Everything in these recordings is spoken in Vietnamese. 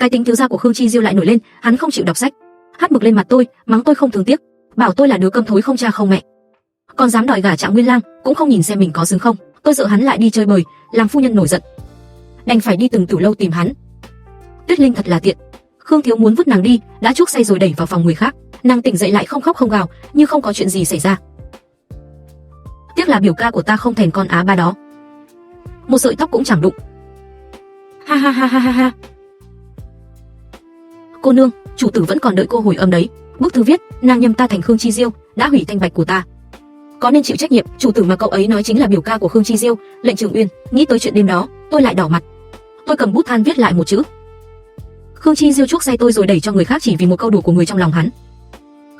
Cái tính thiếu gia của Khương Chi Diêu lại nổi lên, hắn không chịu đọc sách, hắt mực lên mặt tôi, mắng tôi không thương tiếc, bảo tôi là đứa câm thối không cha không mẹ. Còn dám đòi gả Trạng Nguyên Lang, cũng không nhìn xem mình có xứng không. Tôi sợ hắn lại đi chơi bời, làm phu nhân nổi giận, đành phải đi từng tử lâu tìm hắn. Tuyết Linh thật là tiện. Khương Thiếu muốn vứt nàng đi, đã chuốc say rồi đẩy vào phòng người khác. Nàng tỉnh dậy lại không khóc không gào, như không có chuyện gì xảy ra. Tiếc là biểu ca của ta không thèm con Á Ba đó, một sợi tóc cũng chẳng đụng. Ha ha ha ha ha ha. Cô nương, chủ tử vẫn còn đợi cô hồi âm đấy. Bức thư viết, nàng nhầm ta thành Khương Chi Diêu, đã hủy thanh bạch của ta, có nên chịu trách nhiệm. Chủ tử mà cậu ấy nói chính là biểu ca của Khương Chi Diêu, Lệnh Trường Uyên. Nghĩ tới chuyện đêm đó, tôi lại đỏ mặt. Tôi cầm bút than viết lại một chữ. Khương Chi Diêu chuốc say tôi rồi đẩy cho người khác chỉ vì một câu đùa của người trong lòng hắn.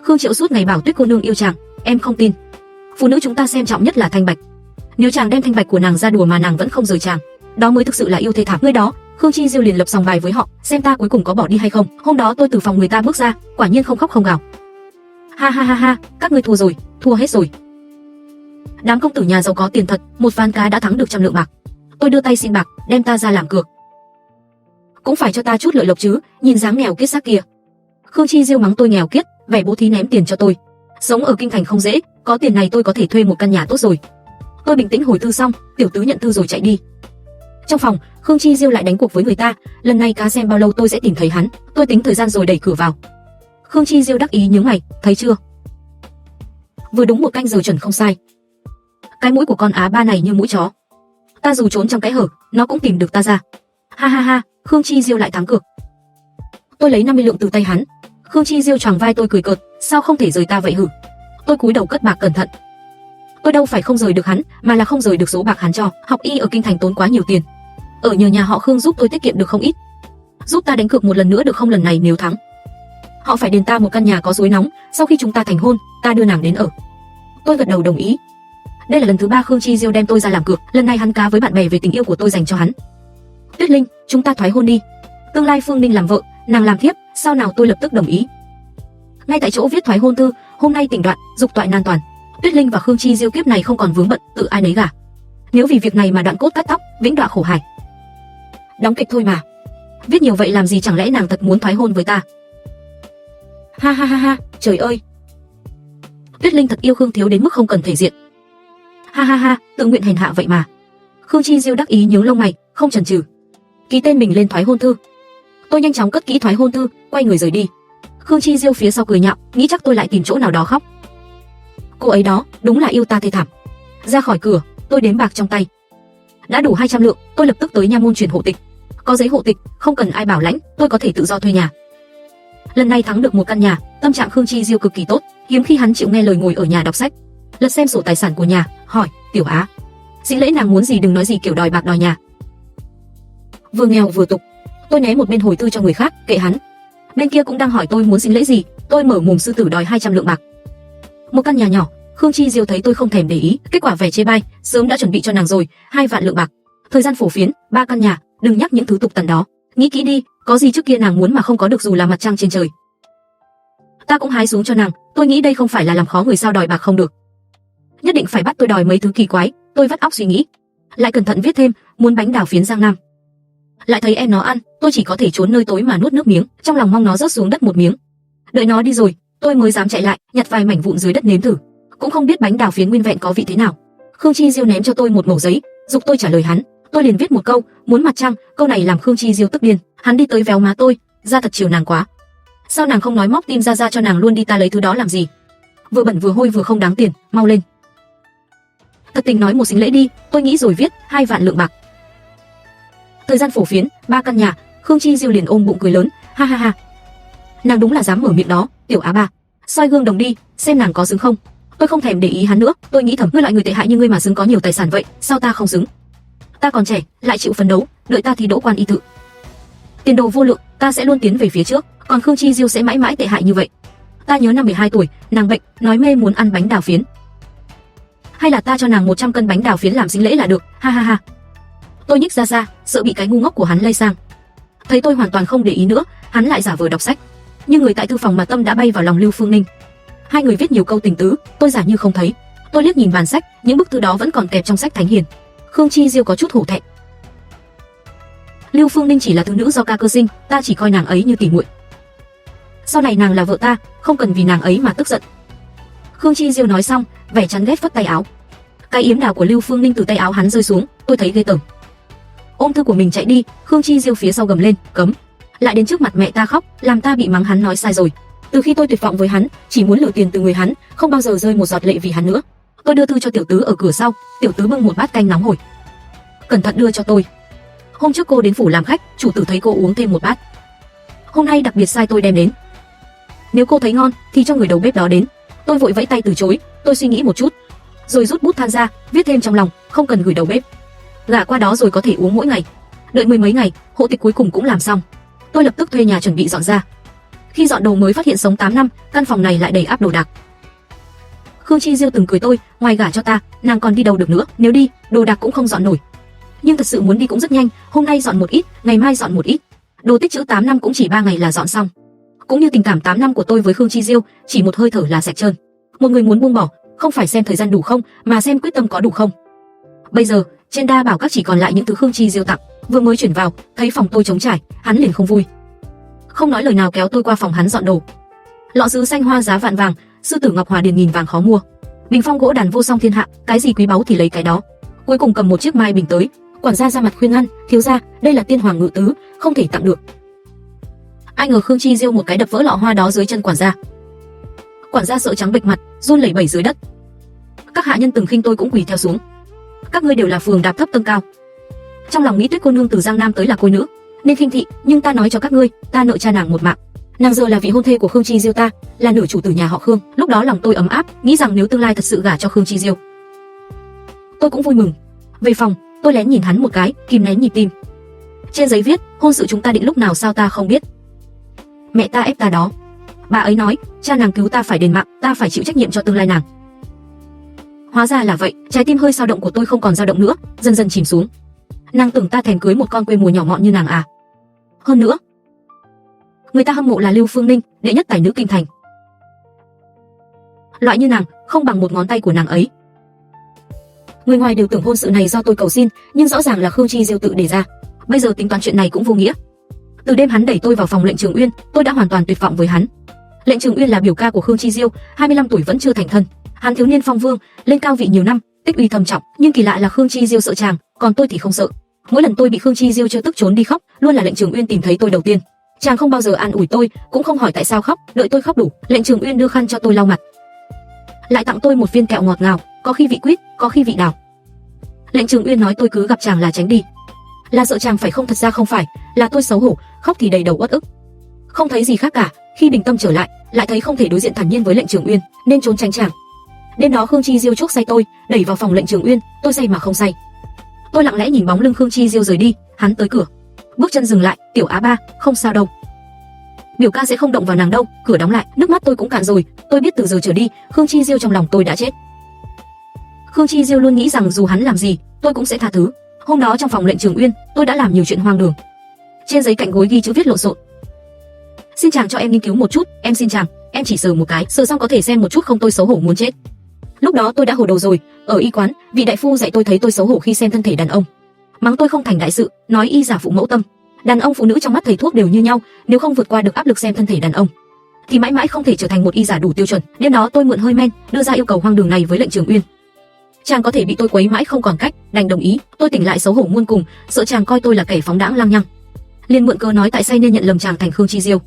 Khương Triệu suốt ngày bảo Tuyết cô nương yêu chàng, em không tin. Phụ nữ chúng ta xem trọng nhất là thanh bạch. Nếu chàng đem thanh bạch của nàng ra đùa mà nàng vẫn không rời chàng, đó mới thực sự là yêu thê thảm. Người đó, Khương Chi Diêu liền lập sòng bài với họ, xem ta cuối cùng có bỏ đi hay không. Hôm đó tôi từ phòng người ta bước ra, quả nhiên không khóc không gào. Ha ha ha ha, các ngươi thua rồi, thua hết rồi. Đám công tử nhà giàu có tiền thật, một ván cá đã thắng được 100 lượng bạc. Tôi đưa tay xin bạc, đem ta ra làm cược, cũng phải cho ta chút lợi lộc chứ, nhìn dáng nghèo kiết xác kia. Khương Chi Diêu mắng tôi nghèo kiết, vẻ bố thí ném tiền cho tôi. Sống ở kinh thành không dễ, có tiền này tôi có thể thuê một căn nhà tốt rồi. Tôi bình tĩnh hồi thư xong, tiểu tứ nhận thư rồi chạy đi. Trong phòng, Khương Chi Diêu lại đánh cuộc với người ta, lần này cá xem bao lâu tôi sẽ tìm thấy hắn. Tôi tính thời gian rồi đẩy cửa vào. Khương Chi Diêu đắc ý nhướng mày, thấy chưa? Vừa đúng 1 canh giờ chuẩn không sai. Cái mũi của con Á Ba này như mũi chó, ta dù trốn trong cái hở, nó cũng tìm được ta ra. Ha ha ha, Khương Chi Diêu lại thắng cược. Tôi lấy 50 lượng từ tay hắn. Khương Chi Diêu choàng vai tôi cười cợt, sao không thể rời ta vậy hử? Tôi cúi đầu cất bạc cẩn thận. Tôi đâu phải không rời được hắn, mà là không rời được số bạc hắn cho. Học y ở kinh thành tốn quá nhiều tiền, ở nhờ nhà họ Khương giúp tôi tiết kiệm được không ít. Giúp ta đánh cược một lần nữa được không? Lần này nếu thắng, họ phải đền ta một căn nhà có suối nóng, sau khi chúng ta thành hôn, ta đưa nàng đến ở. Tôi gật đầu đồng ý. Đây là lần thứ 3 Khương Chi Diêu đem tôi ra làm cược, lần này hắn cá với bạn bè về tình yêu của tôi dành cho hắn. Tuyết Linh, chúng ta thoái hôn đi. Tương lai Phương Ninh làm vợ, nàng làm thiếp, sao nào? Tôi lập tức đồng ý. Ngay tại chỗ viết thoái hôn thư, hôm nay tỉnh đoạn, dục toại nan toàn. Tuyết Linh và Khương Chi Diêu kiếp này không còn vướng bận, tự ai nấy gả. Nếu vì việc này mà đoạn cốt cắt tóc, vĩnh đọa khổ hải. Đóng kịch thôi mà. Viết nhiều vậy làm gì, chẳng lẽ nàng thật muốn thoái hôn với ta? Ha ha ha ha, trời ơi. Tuyết Linh thật yêu Khương thiếu đến mức không cần thể diện. Ha ha ha, tự nguyện hèn hạ vậy mà. Khương Chi Diêu đắc ý nhướng lông mày, không chần chừ, ký tên mình lên thoái hôn thư. Tôi nhanh chóng cất kỹ thoái hôn thư, quay người rời đi. Khương Chi Diêu phía sau cười nhạo, nghĩ chắc tôi lại tìm chỗ nào đó khóc. Cô ấy đó, đúng là yêu ta thê thảm. Ra khỏi cửa, tôi đếm bạc trong tay. Đã đủ 200 lượng, tôi lập tức tới nha môn chuyển hộ tịch. Có giấy hộ tịch, không cần ai bảo lãnh, tôi có thể tự do thuê nhà. Lần này thắng được một căn nhà, tâm trạng Khương Chi Diêu cực kỳ tốt, hiếm khi hắn chịu nghe lời ngồi ở nhà đọc sách, lật xem sổ tài sản của nhà, hỏi, Tiểu Á, Dĩ lễ nàng muốn gì, đừng nói gì kiểu đòi bạc đòi nhà. Vừa nghèo vừa tục. Tôi né một bên hồi thư cho người khác, kệ hắn. Bên kia cũng đang hỏi tôi muốn xin lễ gì, tôi mở mồm sư tử đòi 200 lượng bạc. Một căn nhà nhỏ, Khương Chi Diêu thấy tôi không thèm để ý, kết quả vẻ chê bai, sớm đã chuẩn bị cho nàng rồi, 2 vạn lượng bạc. Thời gian phổ phiến, 3 căn nhà, đừng nhắc những thứ tục tằn đó. Nghĩ kỹ đi, có gì trước kia nàng muốn mà không có được dù là mặt trăng trên trời. Ta cũng hái xuống cho nàng, tôi nghĩ đây không phải là làm khó người sao đòi bạc không được. Nhất định phải bắt tôi đòi mấy thứ kỳ quái, tôi vắt óc suy nghĩ. Lại cẩn thận viết thêm, muốn bánh đào phiến Giang Nam. Lại thấy em nó ăn, tôi chỉ có thể trốn nơi tối mà nuốt nước miếng, trong lòng mong nó rớt xuống đất một miếng. Đợi nó đi rồi, tôi mới dám chạy lại, nhặt vài mảnh vụn dưới đất nếm thử. Cũng không biết bánh đào phiến nguyên vẹn có vị thế nào. Khương Chi Diêu ném cho tôi một mẩu giấy, giục tôi trả lời hắn. Tôi liền viết một câu, muốn mặt trăng. Câu này làm Khương Chi Diêu tức điên. Hắn đi tới véo má tôi, ra thật chiều nàng quá. Sao nàng không nói móc tim ra cho nàng luôn đi, ta lấy thứ đó làm gì? Vừa bẩn vừa hôi vừa không đáng tiền, mau lên. Thật tình nói một xính lễ đi, tôi nghĩ rồi viết 2 vạn lượng bạc. Thời gian phổ phiến, 3 căn nhà, Khương Chi Diêu liền ôm bụng cười lớn, ha ha ha. Nàng đúng là dám mở miệng đó, Tiểu Á Ba, soi gương đồng đi, xem nàng có xứng không. Tôi không thèm để ý hắn nữa, tôi nghĩ thầm, ngươi loại người tệ hại như ngươi mà xứng có nhiều tài sản vậy, sao ta không xứng? Ta còn trẻ, lại chịu phấn đấu, đợi ta thi đỗ quan y tự. Tiền đồ vô lượng, ta sẽ luôn tiến về phía trước, còn Khương Chi Diêu sẽ mãi mãi tệ hại như vậy. Ta nhớ năm 12 tuổi, nàng bệnh, nói mê muốn ăn bánh đào phiến. Hay là ta cho nàng 100 cân bánh đào phiến làm sính lễ là được, ha ha ha. Tôi nhích ra, sợ bị cái ngu ngốc của hắn lây sang. Thấy tôi hoàn toàn không để ý nữa, hắn lại giả vờ đọc sách. Nhưng người tại thư phòng mà tâm đã bay vào lòng Lưu Phương Ninh. Hai người viết nhiều câu tình tứ, tôi giả như không thấy. Tôi liếc nhìn bàn sách, những bức thư đó vẫn còn kẹp trong sách thánh hiền. Khương Chi Diêu có chút hổ thẹn. Lưu Phương Ninh chỉ là thứ nữ do ca cơ sinh, ta chỉ coi nàng ấy như tỉ muội. Sau này nàng là vợ ta, không cần vì nàng ấy mà tức giận. Khương Chi Diêu nói xong, vẻ chán ghét phất tay áo. Cái yếm đào của Lưu Phương Ninh từ tay áo hắn rơi xuống, tôi thấy ghê tởm. Ôm thư của mình chạy đi, Khương Chi Diêu phía sau gầm lên, cấm. Lại đến trước mặt mẹ ta khóc, làm ta bị mắng hắn nói sai rồi. Từ khi tôi tuyệt vọng với hắn, chỉ muốn lừa tiền từ người hắn, không bao giờ rơi một giọt lệ vì hắn nữa. Tôi đưa thư cho tiểu tứ ở cửa sau, tiểu tứ bưng một bát canh nóng hổi. Cẩn thận đưa cho tôi. Hôm trước cô đến phủ làm khách, chủ tử thấy cô uống thêm một bát. Hôm nay đặc biệt sai tôi đem đến. Nếu cô thấy ngon, thì cho người đầu bếp đó đến. Tôi vội vẫy tay từ chối, tôi suy nghĩ một chút, rồi rút bút than ra, viết thêm trong lòng, không cần gửi đầu bếp. Gả qua đó rồi có thể uống mỗi ngày. Đợi mười mấy ngày, hộ tịch cuối cùng cũng làm xong. Tôi lập tức thuê nhà chuẩn bị dọn ra. Khi dọn đồ mới phát hiện sống 8 năm, căn phòng này lại đầy ắp đồ đạc. Khương Chi Diêu từng cười tôi, ngoài gả cho ta, nàng còn đi đâu được nữa, nếu đi, đồ đạc cũng không dọn nổi. Nhưng thật sự muốn đi cũng rất nhanh, hôm nay dọn một ít, ngày mai dọn một ít. Đồ tích trữ 8 năm cũng chỉ 3 ngày là dọn xong. Cũng như tình cảm 8 năm của tôi với Khương Chi Diêu, chỉ một hơi thở là sạch trơn. Một người muốn buông bỏ, không phải xem thời gian đủ không, mà xem quyết tâm có đủ không. Bây giờ, trên đa bảo các chỉ còn lại những thứ Khương Chi Diêu tặng. Vừa mới chuyển vào, thấy phòng tôi trống trải, hắn liền không vui. Không nói lời nào kéo tôi qua phòng hắn dọn đồ. Lọ sứ xanh hoa giá vạn vàng, sư tử ngọc hòa điền nghìn vàng khó mua. Bình phong gỗ đàn vô song thiên hạ, cái gì quý báu thì lấy cái đó. Cuối cùng cầm một chiếc mai bình tới, quản gia ra mặt khuyên ngăn, thiếu gia, đây là tiên hoàng ngự tứ, không thể tặng được. Ai ngờ Khương Chi Diêu một cái đập vỡ lọ hoa đó dưới chân quản gia. Quản gia sợ trắng bệch mặt, run lẩy bẩy dưới đất. Các hạ nhân từng khinh tôi cũng quỳ theo xuống. Các ngươi đều là phường đạp thấp tâng cao. Trong lòng nghĩ Tuyết cô nương từ Giang Nam tới là côi nữ, nên khinh thị, nhưng ta nói cho các ngươi, ta nợ cha nàng một mạng. Nàng giờ là vị hôn thê của Khương Chi Diêu ta, là nửa chủ tử nhà họ Khương. Lúc đó lòng tôi ấm áp, nghĩ rằng nếu tương lai thật sự gả cho Khương Chi Diêu, tôi cũng vui mừng. Về phòng, tôi lén nhìn hắn một cái, kìm nén nhịp tim. Trên giấy viết, hôn sự chúng ta định lúc nào sao ta không biết. Mẹ ta ép ta đó. Bà ấy nói, cha nàng cứu ta phải đền mạng, ta phải chịu trách nhiệm cho tương lai nàng. Hóa ra là vậy, trái tim hơi dao động của tôi không còn dao động nữa, dần dần chìm xuống. Nàng tưởng ta thèm cưới một con quê mùa nhỏ mọn như nàng à? Hơn nữa, người ta hâm mộ là Lưu Phương Ninh, đệ nhất tài nữ kinh thành. Loại như nàng, không bằng một ngón tay của nàng ấy. Người ngoài đều tưởng hôn sự này do tôi cầu xin, nhưng rõ ràng là Khương Chi Diêu tự đề ra. Bây giờ tính toán chuyện này cũng vô nghĩa. Từ đêm hắn đẩy tôi vào phòng Lệnh Trường Uyên, tôi đã hoàn toàn tuyệt vọng với hắn. Lệnh Trường Uyên là biểu ca của Khương Chi Diêu, 25 tuổi vẫn chưa thành thân. Hắn thiếu niên phong vương, lên cao vị nhiều năm, tích uy thâm trọng, nhưng kỳ lạ là Khương Chi Diêu sợ chàng, còn tôi thì không sợ. Mỗi lần tôi bị Khương Chi Diêu trêu tức trốn đi khóc, luôn là Lệnh Trường Uyên tìm thấy tôi đầu tiên. Chàng không bao giờ an ủi tôi, cũng không hỏi tại sao khóc, đợi tôi khóc đủ, Lệnh Trường Uyên đưa khăn cho tôi lau mặt, lại tặng tôi một viên kẹo ngọt ngào, có khi vị quýt, có khi vị đào. Lệnh Trường Uyên nói tôi cứ gặp chàng là tránh đi, là sợ chàng phải không, thật ra không phải, là tôi xấu hổ, khóc thì đầy đầu uất ức. Không thấy gì khác cả, khi bình tâm trở lại, lại thấy không thể đối diện thản nhiên với Lệnh Trường Uyên, nên trốn tránh chàng. Đêm đó Khương Chi Diêu chuốc say tôi, đẩy vào phòng Lệnh Trường Uyên, tôi say mà không say. Tôi lặng lẽ nhìn bóng lưng Khương Chi Diêu rời đi, hắn tới cửa, bước chân dừng lại, "Tiểu Á Ba, không sao đâu. Biểu ca sẽ không động vào nàng đâu." Cửa đóng lại, nước mắt tôi cũng cạn rồi, tôi biết từ giờ trở đi, Khương Chi Diêu trong lòng tôi đã chết. Khương Chi Diêu luôn nghĩ rằng dù hắn làm gì, tôi cũng sẽ tha thứ. Hôm đó trong phòng Lệnh Trường Uyên, tôi đã làm nhiều chuyện hoang đường. Trên giấy cạnh gối ghi chữ viết lộn xộn. "Xin chàng cho em nghiên cứu một chút, em xin chàng." Em chỉ sờ một cái, sờ xong có thể xem một chút không, tôi xấu hổ muốn chết. Lúc đó tôi đã hồ đồ rồi, ở y quán, vị đại phu dạy tôi thấy tôi xấu hổ khi xem thân thể đàn ông. Mắng tôi không thành đại sự, nói y giả phụ mẫu tâm. Đàn ông phụ nữ trong mắt thầy thuốc đều như nhau, nếu không vượt qua được áp lực xem thân thể đàn ông, thì mãi mãi không thể trở thành một y giả đủ tiêu chuẩn. Đêm đó tôi mượn hơi men, đưa ra yêu cầu hoang đường này với Lệnh Trường Uyên. Chàng có thể bị tôi quấy mãi không còn cách, đành đồng ý. Tôi tỉnh lại xấu hổ muôn cùng, sợ chàng coi tôi là kẻ phóng đãng lăng nhăng, liền mượn cớ nói tại say nên nhận lầm chàng thành Khương Chi Diêu.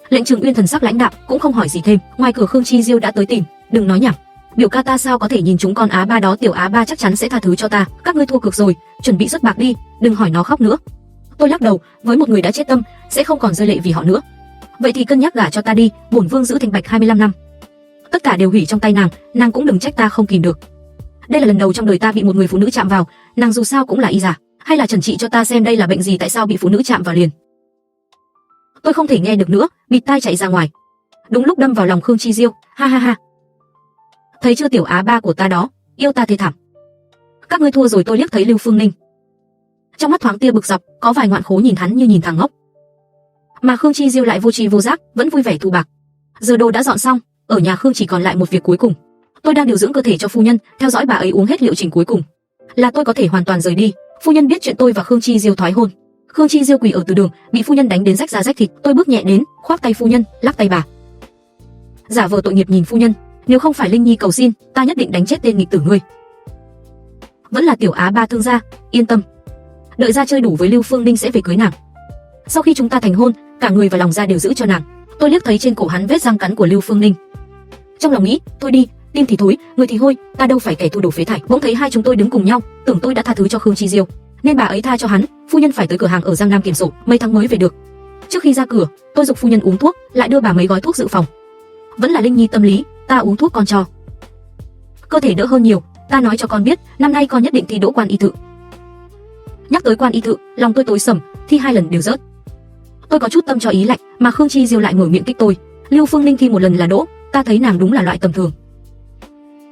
Lệnh Trường Uyên thần sắc lãnh đạm, cũng không hỏi gì thêm. Ngoài cửa Khương Chi Diêu đã tới tìm, "Đừng nói nhảm, biểu ca ta sao có thể nhìn chúng con Á Ba đó, Tiểu Á Ba chắc chắn sẽ tha thứ cho ta. Các ngươi thua cược rồi, chuẩn bị xuất bạc đi, đừng hỏi nó khóc nữa." Tôi lắc đầu, với một người đã chết tâm, sẽ không còn rơi lệ vì họ nữa. Vậy thì cân nhắc gả cho ta đi, bổn vương giữ thành bạch 25 năm. Tất cả đều hủy trong tay nàng, nàng cũng đừng trách ta không kìm được. Đây là lần đầu trong đời ta bị một người phụ nữ chạm vào, nàng dù sao cũng là y giả, hay là trần trị cho ta xem đây là bệnh gì, tại sao bị phụ nữ chạm vào liền. Tôi không thể nghe được nữa, bịt tai chạy ra ngoài. Đúng lúc đâm vào lòng Khương Chi Diêu, ha ha ha. Thấy chưa, Tiểu Á Ba của ta đó, yêu ta thê thảm. Các ngươi thua rồi. Tôi liếc thấy Lưu Phương Ninh, trong mắt thoáng tia bực dọc, có vài ngoạn khố nhìn hắn như nhìn thằng ngốc. Mà Khương Chi Diêu lại vô tri vô giác, vẫn vui vẻ thu bạc. Giờ đồ đã dọn xong, ở nhà Khương chỉ còn lại một việc cuối cùng. Tôi đang điều dưỡng cơ thể cho phu nhân, theo dõi bà ấy uống hết liệu trình cuối cùng, là tôi có thể hoàn toàn rời đi. Phu nhân biết chuyện tôi và Khương Chi Diêu thoái hôn, Khương Chi Diêu quỳ ở từ đường, bị phu nhân đánh đến rách da rách thịt. Tôi bước nhẹ đến, khoác tay phu nhân, lắc tay bà. Giả vờ tội nghiệp nhìn phu nhân, nếu không phải Linh Nhi cầu xin, ta nhất định đánh chết tên nghịch tử ngươi. Vẫn là tiểu Á Ba thương gia, yên tâm. Đợi ra chơi đủ với Lưu Phương Ninh sẽ về cưới nàng. Sau khi chúng ta thành hôn, cả người và lòng ra đều giữ cho nàng. Tôi liếc thấy trên cổ hắn vết răng cắn của Lưu Phương Ninh. Trong lòng nghĩ, thôi đi, tim thì thối, người thì hôi, ta đâu phải kẻ thù đồ phế thải. Bỗng thấy hai chúng tôi đứng cùng nhau, tưởng tôi đã tha thứ cho Khương Chi Diêu, nên bà ấy tha cho hắn. Phu nhân phải tới cửa hàng ở Giang Nam kiểm sổ, mấy tháng mới về được. Trước khi ra cửa, tôi giục phu nhân uống thuốc, lại đưa bà mấy gói thuốc dự phòng. Vẫn là Linh Nhi tâm lý, ta uống thuốc con cho cơ thể đỡ hơn nhiều. Ta nói cho con biết, năm nay con nhất định thi đỗ quan y tự. Nhắc tới quan y tự, lòng tôi tối sầm, thi 2 lần đều rớt. Tôi có chút tâm cho ý lạnh, mà Khương Chi Diêu lại mở miệng kích tôi. Lưu Phương Ninh thi 1 lần là đỗ, ta thấy nàng đúng là loại tầm thường.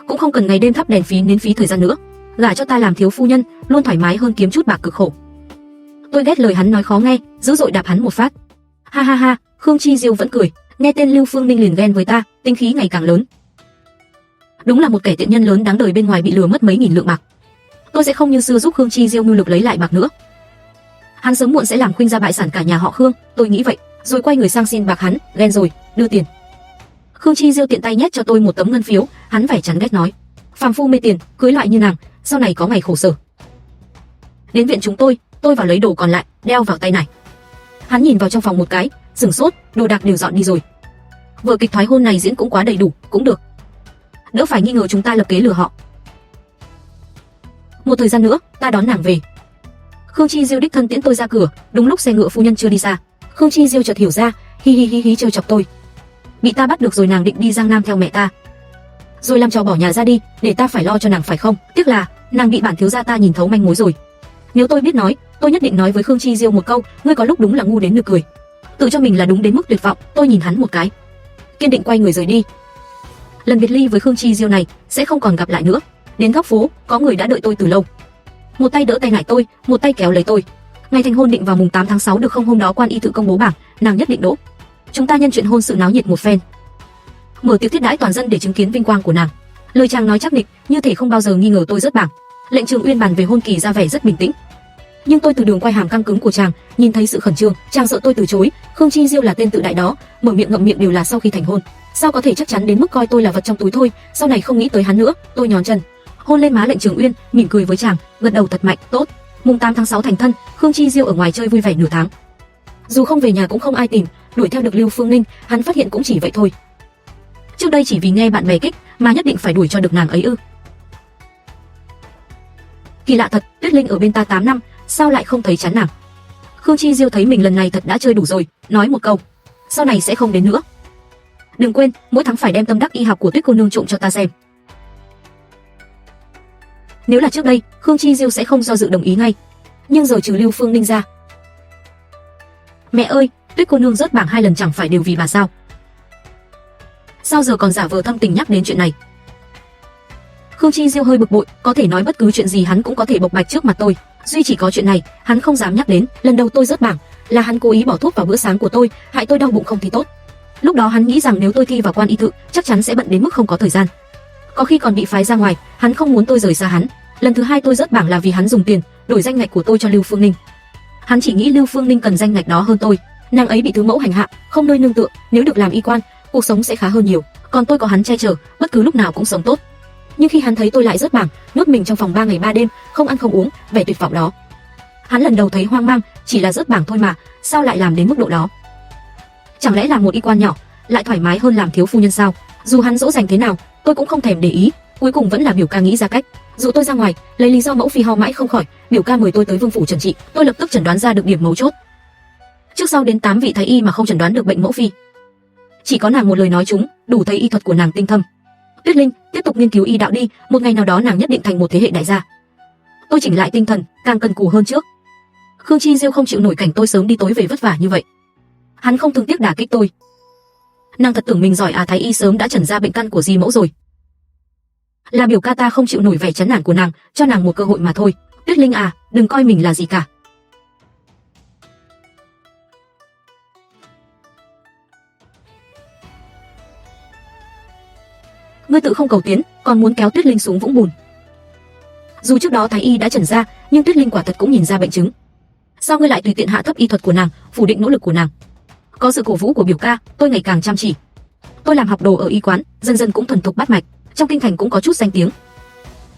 Cũng không cần ngày đêm thắp đèn phí nến phí thời gian nữa, gả cho ta làm thiếu phu nhân, luôn thoải mái hơn kiếm chút bạc cực khổ. Tôi ghét lời hắn nói khó nghe, dữ dội đạp hắn một phát. Ha ha ha, Khương Chi Diêu vẫn cười, nghe tên Lưu Phương Ninh liền ghen với ta, tinh khí ngày càng lớn. Đúng là một kẻ tiện nhân lớn đáng đời, bên ngoài bị lừa mất mấy nghìn lượng bạc. Tôi sẽ không như xưa giúp Khương Chi Diêu mưu lực lấy lại bạc nữa. Hắn sớm muộn sẽ làm khuynh gia bại sản cả nhà họ Khương, tôi nghĩ vậy, rồi quay người sang xin bạc hắn, ghen rồi, đưa tiền. Khương Chi Diêu tiện tay nhét cho tôi một tấm ngân phiếu, hắn vẻ chán ghét nói: phàm phu mê tiền, cưới loại như nàng, sau này có ngày khổ sở. Đến viện chúng tôi vào lấy đồ còn lại, đeo vào tay này. Hắn nhìn vào trong phòng một cái, sửng sốt, đồ đạc đều dọn đi rồi. Vở kịch thoái hôn này diễn cũng quá đầy đủ, cũng được. Đỡ phải nghi ngờ chúng ta lập kế lừa họ. Một thời gian nữa, ta đón nàng về. Khương Chi Diêu đích thân tiễn tôi ra cửa, đúng lúc xe ngựa phu nhân chưa đi xa. Khương Chi Diêu chợt hiểu ra, hi hi trêu chọc tôi. Bị ta bắt được rồi, nàng định đi Giang Nam theo mẹ ta, rồi làm trò bỏ nhà ra đi, để ta phải lo cho nàng phải không? Tiếc là nàng bị bản thiếu gia ta nhìn thấu manh mối rồi. Nếu tôi biết nói, tôi nhất định nói với Khương Chi Diêu một câu, ngươi có lúc đúng là ngu đến nực cười. Tự cho mình là đúng đến mức tuyệt vọng. Tôi nhìn hắn một cái, kiên định quay người rời đi. Lần biệt ly với Khương Chi Diêu này sẽ không còn gặp lại nữa. Đến góc phố, có người đã đợi tôi từ lâu. Một tay đỡ tay ngại tôi, một tay kéo lấy tôi. Ngày thành hôn định vào mùng 8 tháng 6 được không? Hôm đó quan y tự công bố bảng, nàng nhất định đỗ. Chúng ta nhân chuyện hôn sự náo nhiệt một phen, mở tiệc thiết đãi toàn dân để chứng kiến vinh quang của nàng. Lời chàng nói chắc nịch, như thể không bao giờ nghi ngờ tôi rớt bảng. Lệnh Trường Uyên bàn về hôn kỳ ra vẻ rất bình tĩnh, nhưng tôi từ đường quay hàm căng cứng của chàng, nhìn thấy sự khẩn trương. Chàng sợ tôi từ chối. Khương Chi Diêu là tên tự đại đó, mở miệng ngậm miệng đều là sau khi thành hôn. Sao có thể chắc chắn đến mức coi tôi là vật trong túi thôi? Sau này không nghĩ tới hắn nữa. Tôi nhón chân, hôn lên má Lệnh Trường Uyên, mỉm cười với chàng, gật đầu thật mạnh. Tốt. Mùng 8 tháng 6 thành thân, Khương Chi Diêu ở ngoài chơi vui vẻ nửa tháng. Dù không về nhà cũng không ai tìm, đuổi theo được Lưu Phương Ninh, hắn phát hiện cũng chỉ vậy thôi. Trước đây chỉ vì nghe bạn bè kích mà nhất định phải đuổi cho được nàng ấy ư? Kỳ lạ thật, Tuyết Linh ở bên ta 8 năm, sao lại không thấy chán nàng? Khương Chi Diêu thấy mình lần này thật đã chơi đủ rồi, nói một câu, sau này sẽ không đến nữa. Đừng quên, mỗi tháng phải đem tâm đắc y học của Tuyết cô nương trộm cho ta xem. Nếu là trước đây, Khương Chi Diêu sẽ không do dự đồng ý ngay, nhưng giờ trừ Lưu Phương Ninh ra. Mẹ ơi, Tuyết cô nương rớt bảng 2 lần chẳng phải đều vì bà sao? Sao giờ còn giả vờ thâm tình nhắc đến chuyện này? Khương Chi Diêu hơi bực bội, có thể nói bất cứ chuyện gì hắn cũng có thể bộc bạch trước mặt tôi, duy chỉ có chuyện này, hắn không dám nhắc đến. Lần đầu tôi rớt bảng, là hắn cố ý bỏ thuốc vào bữa sáng của tôi, hại tôi đau bụng không thi tốt. Lúc đó hắn nghĩ rằng nếu tôi thi vào quan y tự, chắc chắn sẽ bận đến mức không có thời gian, có khi còn bị phái ra ngoài. Hắn không muốn tôi rời xa hắn. Lần thứ 2 tôi rớt bảng là vì hắn dùng tiền đổi danh ngạch của tôi cho Lưu Phương Ninh. Hắn chỉ nghĩ Lưu Phương Ninh cần danh ngạch đó hơn tôi. Nàng ấy bị thứ mẫu hành hạ, không nơi nương tựa, nếu được làm y quan, cuộc sống sẽ khá hơn nhiều. Còn tôi có hắn che chở, bất cứ lúc nào cũng sống tốt. Nhưng khi hắn thấy tôi lại rớt bảng, nhốt mình trong phòng 3 ngày 3 đêm, không ăn không uống, vẻ tuyệt vọng đó, hắn lần đầu thấy hoang mang. Chỉ là rớt bảng thôi mà, sao lại làm đến mức độ đó? Chẳng lẽ làm một y quan nhỏ lại thoải mái hơn làm thiếu phu nhân sao? Dù hắn dỗ dành thế nào, tôi cũng không thèm để ý. Cuối cùng vẫn là biểu ca nghĩ ra cách dụ tôi ra ngoài, lấy lý do mẫu phi ho mãi không khỏi. Biểu ca mời tôi tới vương phủ trần trị, tôi lập tức chẩn đoán ra được điểm mấu chốt. Trước sau đến 8 vị thái y mà không chẩn đoán được bệnh mẫu phi, chỉ có nàng một lời nói trúng, đủ thấy y thuật của nàng tinh thâm. Tuyết Linh, tiếp tục nghiên cứu y đạo đi, một ngày nào đó nàng nhất định thành một thế hệ đại gia. Tôi chỉnh lại tinh thần, càng cần cù hơn trước. Khương Chi Diêu không chịu nổi cảnh tôi sớm đi tối về vất vả như vậy. Hắn không thương tiếc đả kích tôi. Nàng thật tưởng mình giỏi à? Thái y sớm đã chẩn ra bệnh căn của di mẫu rồi. Là biểu ca ta không chịu nổi vẻ chán nản của nàng, cho nàng một cơ hội mà thôi. Tuyết Linh à, đừng coi mình là gì cả. Ngươi tự không cầu tiến, còn muốn kéo Tuyết Linh xuống vũng bùn. Dù trước đó thái y đã chẩn ra, nhưng Tuyết Linh quả thật cũng nhìn ra bệnh chứng. Sao ngươi lại tùy tiện hạ thấp y thuật của nàng, phủ định nỗ lực của nàng? Có sự cổ vũ của biểu ca, tôi ngày càng chăm chỉ. Tôi làm học đồ ở y quán, dần dần cũng thuần thục bắt mạch, trong kinh thành cũng có chút danh tiếng.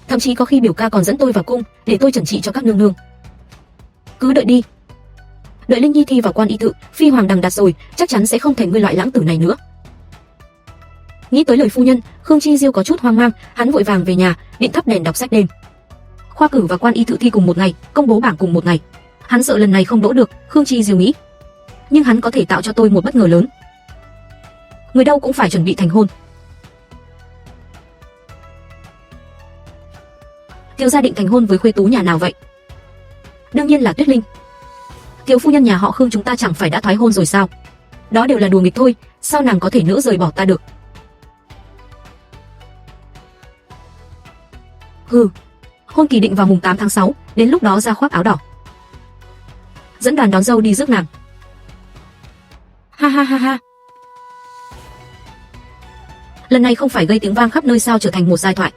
Thậm chí có khi biểu ca còn dẫn tôi vào cung để tôi chẩn trị cho các nương nương. Cứ đợi đi. Đợi Linh Nhi thi vào quan y tự, phi hoàng đằng đạt rồi, chắc chắn sẽ không thể ngươi loại lãng tử này nữa. Nghĩ tới lời phu nhân, Khương Chi Diêu có chút hoang mang, hắn vội vàng về nhà, định thắp đèn đọc sách đêm. Khoa cử và quan y tự thi cùng một ngày, công bố bảng cùng một ngày. Hắn sợ lần này không đỗ được, Khương Chi Diêu nghĩ. Nhưng hắn có thể tạo cho tôi một bất ngờ lớn. Người đâu cũng phải chuẩn bị thành hôn. Tiểu gia định thành hôn với khuê tú nhà nào vậy? Đương nhiên là Tuyết Linh. Tiểu phu nhân nhà họ Khương chúng ta chẳng phải đã thoái hôn rồi sao? Đó đều là đùa nghịch thôi, sao nàng có thể nỡ rời bỏ ta được? Hừ, hôn kỳ định vào mùng 8 tháng 6, đến lúc đó ra khoác áo đỏ. Dẫn đoàn đón dâu đi rước nàng. Ha ha ha ha. Lần này không phải gây tiếng vang khắp nơi sao trở thành một giai thoại.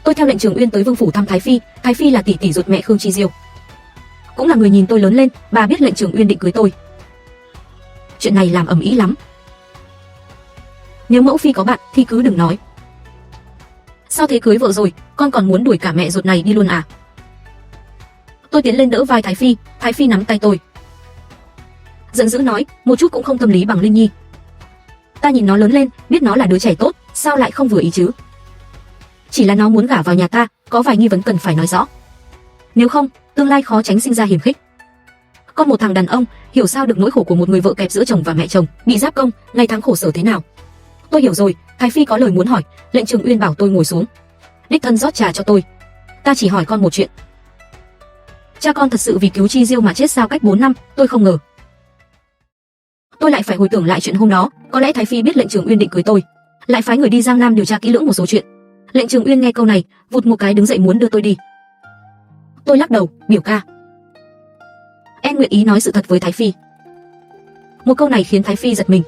Tôi theo lệnh Trường Uyên tới Vương phủ thăm Thái Phi là tỷ tỷ ruột mẹ Khương Chi Diêu. Cũng là người nhìn tôi lớn lên, bà biết lệnh Trường Uyên định cưới tôi. Chuyện này làm ầm ĩ lắm. Nếu mẫu phi có bạn thì cứ đừng nói. Sao thế, cưới vợ rồi, con còn muốn đuổi cả mẹ ruột này đi luôn à? Tôi tiến lên đỡ vai Thái Phi nắm tay tôi. Giận dữ nói, một chút cũng không tâm lý bằng Linh Nhi. Ta nhìn nó lớn lên, biết nó là đứa trẻ tốt, sao lại không vừa ý chứ? Chỉ là nó muốn gả vào nhà ta, có vài nghi vấn cần phải nói rõ. Nếu không, tương lai khó tránh sinh ra hiềm khích. Con một thằng đàn ông, hiểu sao được nỗi khổ của một người vợ kẹp giữa chồng và mẹ chồng, bị giáp công, ngày tháng khổ sở thế nào. Tôi hiểu rồi, Thái Phi có lời muốn hỏi, lệnh Trường Uyên bảo tôi ngồi xuống. Đích thân rót trà cho tôi. Ta chỉ hỏi con một chuyện. Cha con thật sự vì cứu Chi Diêu mà chết sao cách 4 năm, tôi không ngờ. Tôi lại phải hồi tưởng lại chuyện hôm đó, có lẽ Thái Phi biết lệnh Trường Uyên định cưới tôi, lại phái người đi Giang Nam điều tra kỹ lưỡng một số chuyện. Lệnh Trường Uyên nghe câu này, vụt một cái đứng dậy muốn đưa tôi đi. Tôi lắc đầu, biểu ca. Em nguyện ý nói sự thật với Thái Phi. Một câu này khiến Thái Phi giật mình.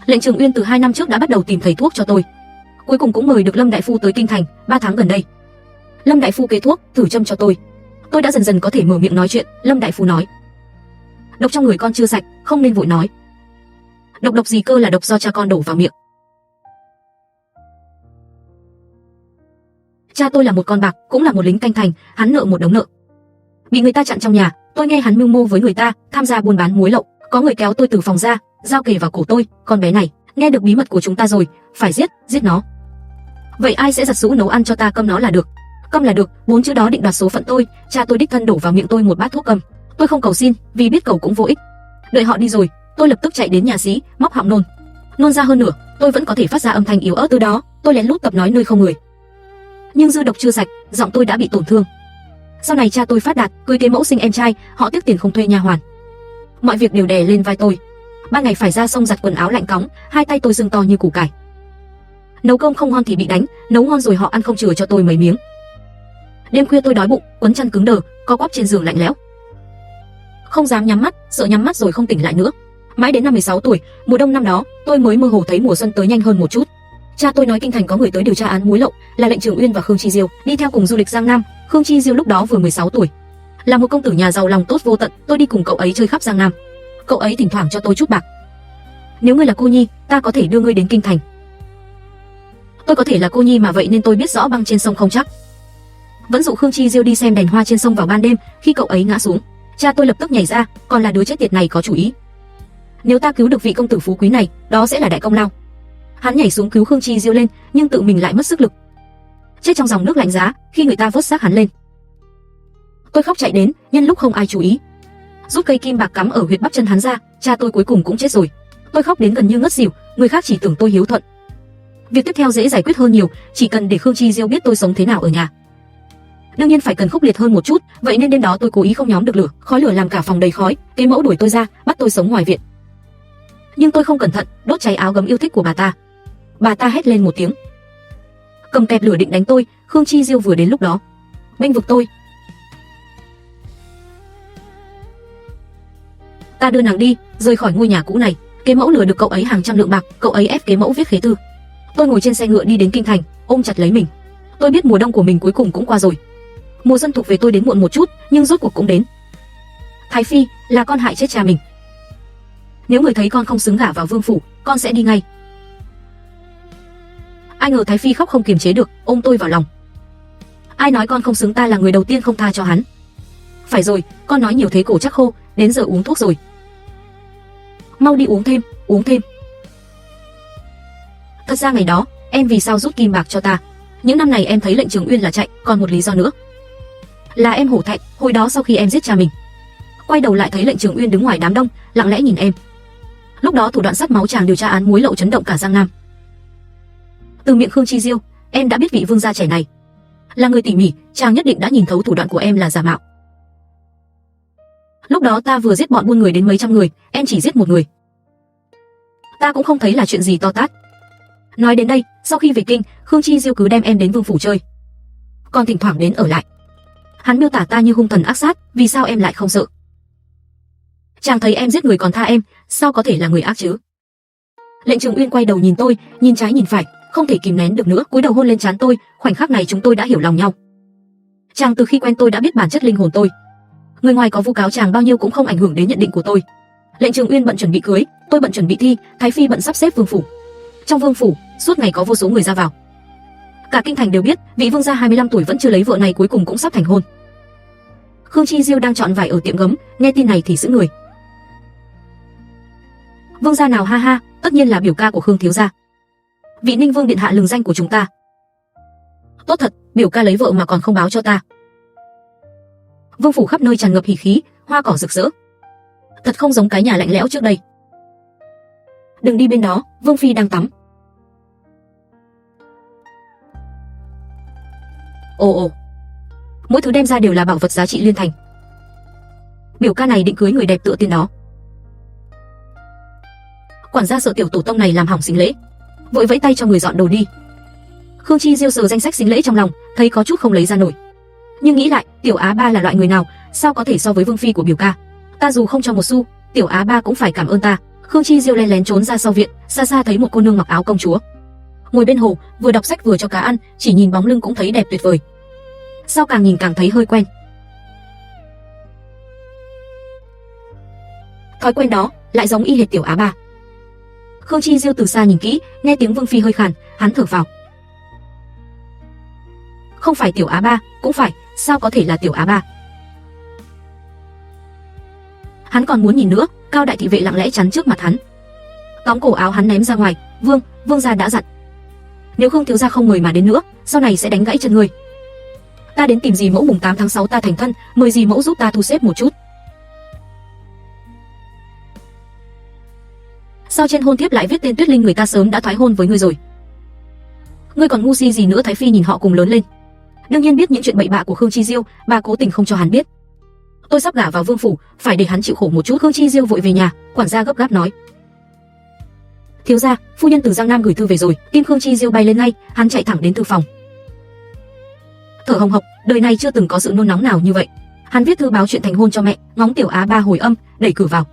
Lệnh Trường Uyên từ 2 năm trước đã bắt đầu tìm thầy thuốc cho tôi. Cuối cùng cũng mời được Lâm đại phu tới kinh thành, 3 tháng gần đây. Lâm đại phu kê thuốc, thử châm cho tôi. Tôi đã dần dần có thể mở miệng nói chuyện. Lâm đại phu nói, độc trong người con chưa sạch, không nên vội nói. Độc gì cơ, là độc do cha con đổ vào miệng. Cha tôi là một con bạc, cũng là một lính canh thành, hắn nợ một đống nợ. Bị người ta chặn trong nhà, tôi nghe hắn mưu mô với người ta, tham gia buôn bán muối lậu, có người kéo tôi từ phòng ra, dao kề vào cổ tôi, con bé này, nghe được bí mật của chúng ta rồi, phải giết nó. Vậy ai sẽ giặt giũ nấu ăn cho ta, câm nó là được. Câm là được, 4 chữ đó định đoạt số phận tôi, cha tôi đích thân đổ vào miệng tôi một bát thuốc câm. Tôi không cầu xin, vì biết cầu cũng vô ích. Đợi họ đi rồi, tôi lập tức chạy đến nhà xí, móc họng nôn ra hơn nửa, tôi vẫn có thể phát ra âm thanh yếu ớt. Từ đó, tôi lén lút tập nói nơi không người. Nhưng dư độc chưa sạch, giọng tôi đã bị tổn thương. Sau này cha tôi phát đạt, cưới kế mẫu sinh em trai, họ tiếc tiền không thuê nha hoàn. Mọi việc đều đè lên vai tôi. Ban ngày phải ra sông giặt quần áo lạnh cóng, hai tay tôi sưng to như củ cải. Nấu cơm không ngon thì bị đánh, nấu ngon rồi họ ăn không chừa cho tôi mấy miếng. Đêm khuya tôi đói bụng, quấn chăn cứng đờ, co quắp trên giường lạnh lẽo. Không dám nhắm mắt, sợ nhắm mắt rồi không tỉnh lại nữa. Mãi đến năm 16 tuổi, mùa đông năm đó, tôi mới mơ hồ thấy mùa xuân tới nhanh hơn một chút. Cha tôi nói kinh thành có người tới điều tra án muối lậu, là lệnh Trường Uyên và Khương Chi Diêu, đi theo cùng du lịch Giang Nam. Khương Chi Diêu lúc đó vừa 16 tuổi, là một công tử nhà giàu lòng tốt vô tận. Tôi đi cùng cậu ấy chơi khắp Giang Nam, cậu ấy thỉnh thoảng cho tôi chút bạc. Nếu ngươi là cô nhi, ta có thể đưa ngươi đến kinh thành. Tôi có thể là cô nhi mà vậy nên tôi biết rõ băng trên sông không chắc. Vẫn dụ Khương Chi Diêu đi xem đèn hoa trên sông vào ban đêm. Khi cậu ấy ngã xuống, cha tôi lập tức nhảy ra, còn là đứa chết tiệt này có chủ ý. Nếu ta cứu được vị công tử phú quý này, đó sẽ là đại công lao. Hắn nhảy xuống cứu Khương Chi Diêu lên, nhưng tự mình lại mất sức lực, chết trong dòng nước lạnh giá. Khi người ta vớt xác hắn lên, tôi khóc chạy đến, nhân lúc không ai chú ý, rút cây kim bạc cắm ở huyệt bắp chân hắn ra. Cha tôi cuối cùng cũng chết rồi. Tôi khóc đến gần như ngất xỉu, người khác chỉ tưởng tôi hiếu thuận. Việc tiếp theo dễ giải quyết hơn nhiều, chỉ cần để Khương Chi Diêu biết tôi sống thế nào ở nhà. Đương nhiên phải cần khốc liệt hơn một chút, vậy nên đêm đó tôi cố ý không nhóm được lửa, khói lửa làm cả phòng đầy khói. Kế mẫu đuổi tôi ra, bắt tôi sống ngoài viện. Nhưng tôi không cẩn thận, đốt cháy áo gấm yêu thích của bà ta. Bà ta hét lên một tiếng, cầm kẹp lửa định đánh tôi. Khương Chi Diêu vừa đến lúc đó, bênh vực tôi. Ta đưa nàng đi, rời khỏi ngôi nhà cũ này. Kế mẫu lừa được cậu ấy hàng trăm lượng bạc, cậu ấy ép kế mẫu viết khế thư. Tôi ngồi trên xe ngựa đi đến kinh thành, ôm chặt lấy mình. Tôi biết mùa đông của mình cuối cùng cũng qua rồi. Mùa xuân thuộc về tôi đến muộn một chút, nhưng rốt cuộc cũng đến. Thái phi, là con hại chết cha mình. Nếu người thấy con không xứng gả vào vương phủ, con sẽ đi ngay. Ai ngờ Thái phi khóc không kiềm chế được, ôm tôi vào lòng. Ai nói con không xứng, ta là người đầu tiên không tha cho hắn. Phải rồi, con nói nhiều thế cổ chắc khô, đến giờ uống thuốc rồi. Mau đi uống thêm, uống thêm. Thật ra ngày đó, em vì sao rút kim bạc cho ta? Những năm này em thấy lệnh Trường Uyên là chạy, còn một lý do nữa. Là em hổ thẹn, hồi đó sau khi em giết cha mình. Quay đầu lại thấy lệnh Trường Uyên đứng ngoài đám đông, lặng lẽ nhìn em. Lúc đó thủ đoạn sắc máu chàng điều tra án muối lậu chấn động cả Giang Nam. Từ miệng Khương Chi Diêu, em đã biết vị vương gia trẻ này là người tỉ mỉ, chàng nhất định đã nhìn thấu thủ đoạn của em là giả mạo. Lúc đó ta vừa giết bọn buôn người đến mấy trăm người, em chỉ giết một người. Ta cũng không thấy là chuyện gì to tát. Nói đến đây, sau khi về kinh, Khương Chi Diêu cứ đem em đến vương phủ chơi, còn thỉnh thoảng đến ở lại. Hắn miêu tả ta như hung thần ác sát, vì sao em lại không sợ? Chàng thấy em giết người còn tha em, sao có thể là người ác chứ? Lệnh Trường Uyên quay đầu nhìn tôi, nhìn trái nhìn phải, không thể kìm nén được nữa, cúi đầu hôn lên trán tôi. Khoảnh khắc này chúng tôi đã hiểu lòng nhau. Chàng từ khi quen tôi đã biết bản chất linh hồn tôi. Người ngoài có vu cáo chàng bao nhiêu cũng không ảnh hưởng đến nhận định của tôi. Lệnh Trường Uyên bận chuẩn bị cưới, tôi bận chuẩn bị thi, Thái phi bận sắp xếp vương phủ. Trong vương phủ, suốt ngày có vô số người ra vào. Cả kinh thành đều biết, vị vương gia 25 tuổi vẫn chưa lấy vợ này cuối cùng cũng sắp thành hôn. Khương Chi Diêu đang chọn vải ở tiệm gấm, nghe tin này thì sững người. Vương gia nào? Ha ha, tất nhiên là biểu ca của Khương thiếu gia. Vị Ninh Vương điện hạ lừng danh của chúng ta. Tốt thật, biểu ca lấy vợ mà còn không báo cho ta. Vương phủ khắp nơi tràn ngập hỉ khí, hoa cỏ rực rỡ. Thật không giống cái nhà lạnh lẽo trước đây. Đừng đi bên đó, Vương phi đang tắm. Ồ, mỗi thứ đem ra đều là bảo vật giá trị liên thành. Biểu ca này định cưới người đẹp tựa tiên đó. Quản gia sợ tiểu tổ tông này làm hỏng sính lễ, vội vẫy tay cho người dọn đồ đi. Khương Chi Diêu sờ danh sách sính lễ trong lòng, thấy có chút không lấy ra nổi. Nhưng nghĩ lại, Tiểu Á Ba là loại người nào, sao có thể so với vương phi của biểu ca? Ta dù không cho một xu, Tiểu Á Ba cũng phải cảm ơn ta. Khương Chi Diêu len lén trốn ra sau viện, xa xa thấy một cô nương mặc áo công chúa, ngồi bên hồ, vừa đọc sách vừa cho cá ăn, chỉ nhìn bóng lưng cũng thấy đẹp tuyệt vời. Sao càng nhìn càng thấy hơi quen. Thói quen đó lại giống y hệt Tiểu Á Ba. Khương Chi Diêu từ xa nhìn kỹ, nghe tiếng vương phi hơi khàn, hắn thở phào. Không phải Tiểu Á Ba, cũng phải, sao có thể là Tiểu Á Ba? Hắn còn muốn nhìn nữa, Cao đại thị vệ lặng lẽ chắn trước mặt hắn, tóm cổ áo hắn ném ra ngoài. Vương gia đã dặn, nếu Khương thiếu gia không mời mà đến nữa, sau này sẽ đánh gãy chân người. Ta đến tìm dì mẫu mùng 8 tháng 6 ta thành thân, mời dì mẫu giúp ta thu xếp một chút. Sao trên hôn thiếp lại viết tên Tuyết Linh, người ta sớm đã thoái hôn với ngươi rồi. Ngươi còn ngu si gì nữa? Thái phi nhìn họ cùng lớn lên, đương nhiên biết những chuyện bậy bạ của Khương Chi Diêu, bà cố tình không cho hắn biết. Tôi sắp gả vào vương phủ, phải để hắn chịu khổ một chút. Khương Chi Diêu vội về nhà, quản gia gấp gáp nói: thiếu gia, phu nhân từ Giang Nam gửi thư về rồi. Tim Khương Chi Diêu bay lên ngay, hắn chạy thẳng đến thư phòng, thở hồng hộc, đời này chưa từng có sự nôn nóng nào như vậy. Hắn viết thư báo chuyện thành hôn cho mẹ, ngóng Tiểu Á Ba hồi âm, đẩy cửa vào.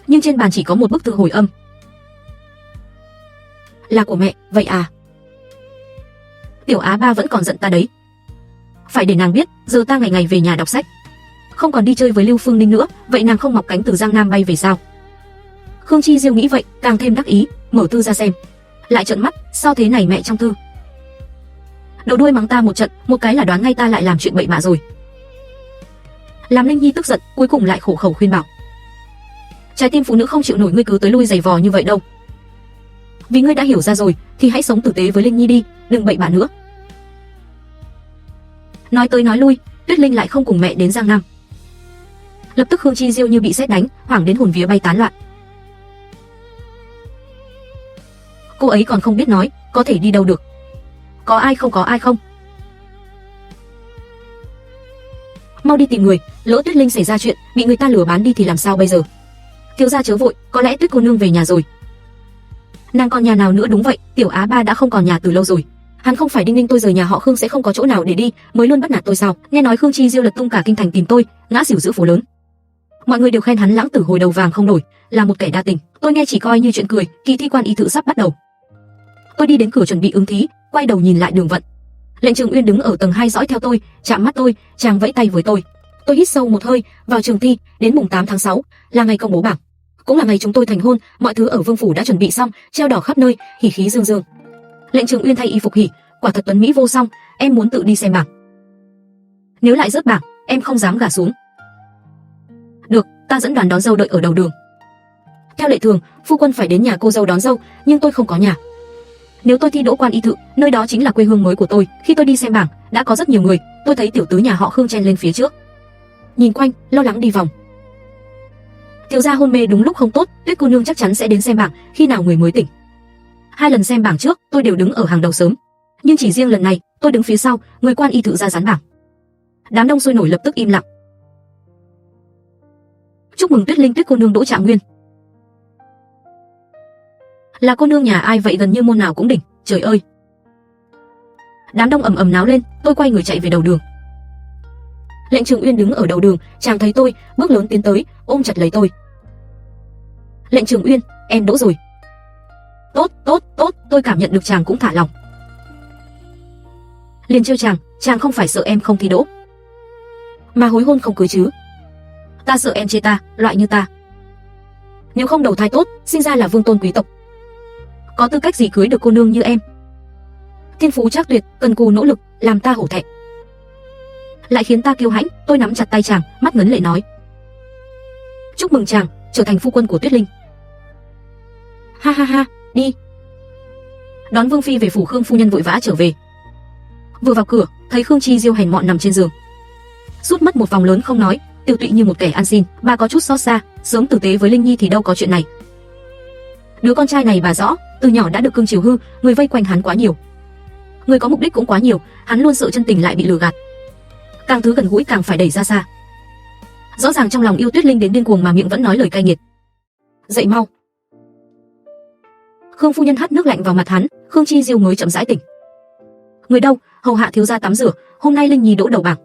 Nhưng trên bàn chỉ có một bức thư hồi âm. Là của mẹ, vậy à? Tiểu Á Ba vẫn còn giận ta đấy. Phải để nàng biết, giờ ta ngày ngày về nhà đọc sách, không còn đi chơi với Lưu Phương Ninh nữa, vậy nàng không mọc cánh từ Giang Nam bay về sao? Khương Chi Diêu nghĩ vậy, càng thêm đắc ý, mở thư ra xem, lại trợn mắt, sao thế này mẹ? Trong thư đầu đuôi mắng ta một trận, một cái là đoán ngay ta lại làm chuyện bậy bạ rồi. Làm Linh Nhi tức giận, cuối cùng lại khổ khẩu khuyên bảo: trái tim phụ nữ không chịu nổi ngươi cứ tới lui giày vò như vậy đâu. Vì ngươi đã hiểu ra rồi, thì hãy sống tử tế với Linh Nhi đi, đừng bậy bạ nữa. Nói tới nói lui, Tuyết Linh lại không cùng mẹ đến Giang Nam. Lập tức Khương Chi Diêu như bị sét đánh, hoảng đến hồn vía bay tán loạn. Cô ấy còn không biết nói, có thể đi đâu được. Có ai không, có ai không? Mau đi tìm người, lỡ Tuyết Linh xảy ra chuyện, bị người ta lừa bán đi thì làm sao bây giờ? Thiếu gia chớ vội, có lẽ Tuyết cô nương về nhà rồi. Nàng còn nhà nào nữa? Đúng vậy, Tiểu Á Ba đã không còn nhà từ lâu rồi. Hắn không phải đinh ninh tôi, rời nhà họ Khương sẽ không có chỗ nào để đi, mới luôn bắt nạt tôi sao? Nghe nói Khương Chi Diêu lật tung cả kinh thành tìm tôi, ngã xỉu giữa phố lớn. Mọi người đều khen hắn lãng tử hồi đầu vàng không nổi, là một kẻ đa tình. Tôi nghe chỉ coi như chuyện cười. Kỳ thi quan y thự sắp bắt đầu. Tôi đi đến cửa chuẩn bị ứng thí, quay đầu nhìn lại Đường Vận. Lệnh Trường Uyên đứng ở tầng 2 dõi theo tôi, chạm mắt tôi, chàng vẫy tay với tôi. Tôi hít sâu một hơi, vào trường thi, đến mùng 8 tháng 6, là ngày công bố bảng. Cũng là ngày chúng tôi thành hôn, mọi thứ ở Vương phủ đã chuẩn bị xong, treo đỏ khắp nơi, hỉ khí dương dương. Lệnh Trường Uyên thay y phục hỉ, quả thật tuấn mỹ vô song, em muốn tự đi xem bảng. Nếu lại rớt bảng, em không dám gả xuống. Được, ta dẫn đoàn đón dâu đợi ở đầu đường. Theo lệ thường, phu quân phải đến nhà cô dâu đón dâu, nhưng tôi không có nhà. Nếu tôi thi đỗ quan y thự, nơi đó chính là quê hương mới của tôi. Khi tôi đi xem bảng, đã có rất nhiều người, tôi thấy tiểu tứ nhà họ Khương chen lên phía trước. Nhìn quanh, lo lắng đi vòng. Thiếu gia hôn mê đúng lúc không tốt, Tuyết cô nương chắc chắn sẽ đến xem bảng, khi nào người mới tỉnh. 2 lần xem bảng trước, tôi đều đứng ở hàng đầu sớm, nhưng chỉ riêng lần này, tôi đứng phía sau, người quan y thự ra dán bảng. Đám đông sôi nổi lập tức im lặng. Chúc mừng Tuyết Linh Tuyết cô nương đỗ trạng nguyên. Là cô nương nhà ai vậy, gần như môn nào cũng đỉnh, trời ơi. Đám đông ầm ầm náo lên, tôi quay người chạy về đầu đường. Lệnh Trường Uyên đứng ở đầu đường, chàng thấy tôi, bước lớn tiến tới, ôm chặt lấy tôi. Lệnh Trường Uyên, em đỗ rồi. Tốt, tốt, tốt, tôi cảm nhận được chàng cũng thả lòng. Liền trêu chàng không phải sợ em không thi đỗ, mà hối hôn không cưới chứ. Ta sợ em chê ta, loại như ta. Nếu không đầu thai tốt, sinh ra là vương tôn quý tộc, có tư cách gì cưới được cô nương như em. Thiên phú trác tuyệt, cần cù nỗ lực, làm ta hổ thẹn, lại khiến ta kiêu hãnh. Tôi nắm chặt tay chàng, mắt ngấn lệ nói: chúc mừng chàng trở thành phu quân của Tuyết Linh. Ha ha ha, đi. Đón Vương phi về phủ. Khương phu nhân vội vã trở về. Vừa vào cửa, thấy Khương Chi Diêu hèn mọn nằm trên giường, sút mất một vòng lớn không nói, tiêu tụy như một kẻ ăn xin. Bà có chút xót xa, sớm tử tế với Linh Nhi thì đâu có chuyện này. Đứa con trai này bà rõ, từ nhỏ đã được cưng chiều hư, người vây quanh hắn quá nhiều, người có mục đích cũng quá nhiều, hắn luôn sợ chân tình lại bị lừa gạt. Càng thứ gần gũi càng phải đẩy ra xa. Rõ ràng trong lòng yêu Tuyết Linh đến điên cuồng mà miệng vẫn nói lời cay nghiệt. Dậy mau. Khương phu nhân hắt nước lạnh vào mặt hắn, Khương Chi Diêu mới chậm rãi tỉnh. Người đâu, hầu hạ thiếu gia tắm rửa, hôm nay Linh Nhi đỗ đầu bảng.